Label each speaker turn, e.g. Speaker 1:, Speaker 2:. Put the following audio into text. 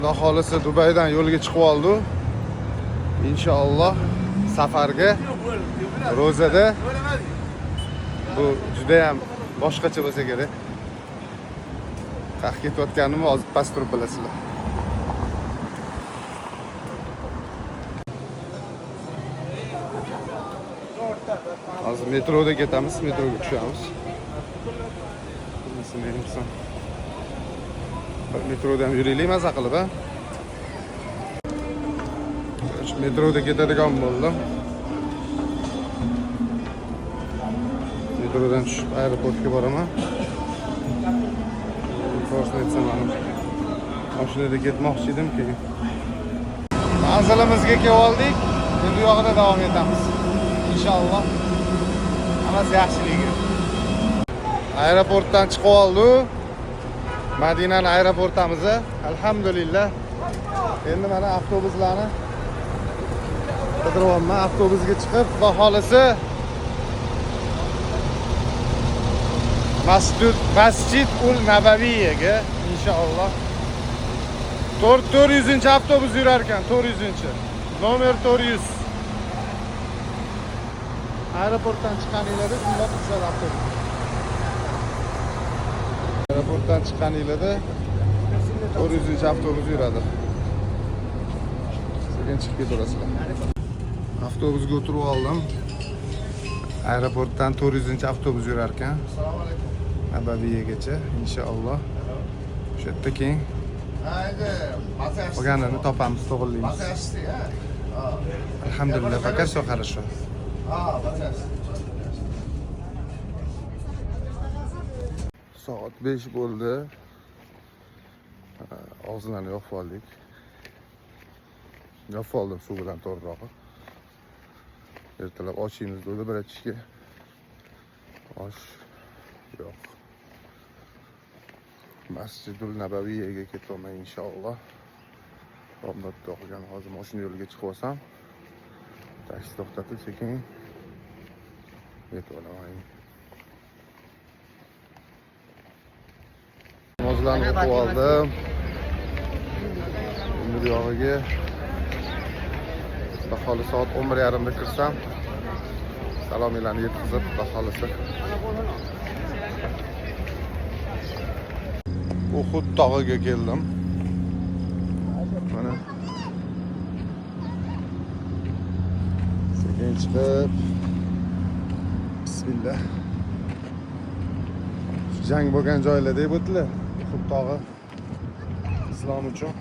Speaker 1: Xudo xolisa Dubaydan yo'lga chiqib oldi. Inshaalloh safarga ro'zada bu juda ham boshqacha bo'lsa kerak. Qaq ketayotganimni hozir past turib bilasizlar. Hozir metroda ketamiz, metroga tushamiz. Metroda ham yuraylik maza qilib, ha. Metroda ketadigan bo'ldim. Metrodan tushib aeroportga boraman. To'g'risini aytsam, mashinada ketmoqchi edim keyin. Manzilimizga kelib oldik. Endi bu yoqda davom etamiz. Inshaalloh. Hammasi yaxshiligi. Aeroportdan chiqib oldik. Madinaning aeroportimiz. Alhamdulillah. Endi mana avtobuslarni qidiryapman. Avtobusga chiqib, xudo xolisa Masjid ul Nabaviyga inshaalloh 400-avtobus yurar ekan, 400-chi. Nomer 400. Aeroportdan chiqqaningizda shunday tushadi avtobus. Aeroportdan chiqqaningizda 400-avtobus yuradi. Sekin chiqib ketaverasizlar. Avtobusga o'tirib oldim. Aeroportdan 400-avtobus yurar ekan. Nabaviygacha inshaalloh. O'sha yerda keyin qolganini topamiz, to'g'rilaymiz. Alhamdulillah, пока всё хорошо. Soat 5 bo'ldi. Og'zini yopib oldik. Yopib oldim suv bilan to'g'rirog'i. Ertalab ochimiz dedi, bir aytishga. Osh yo'q. Masjidul Nabaviyga ketaman inshaalloh. Omdatda o'qigan hozir mashina yo'liga chiqib olsam, taksi to'xtatib sekin yetib olaman. Namozlarni o'qib oldim. Endi bu yog'iga xudo xolisa soat 11:30da kirsam, salominglarni yetkazib, xudo xolisa Uhud tog'iga keldim. Mana sekin chiqib, bismillah. Jang bo'lgan joylarda o'tdilar. Uhud tog'i islom uchun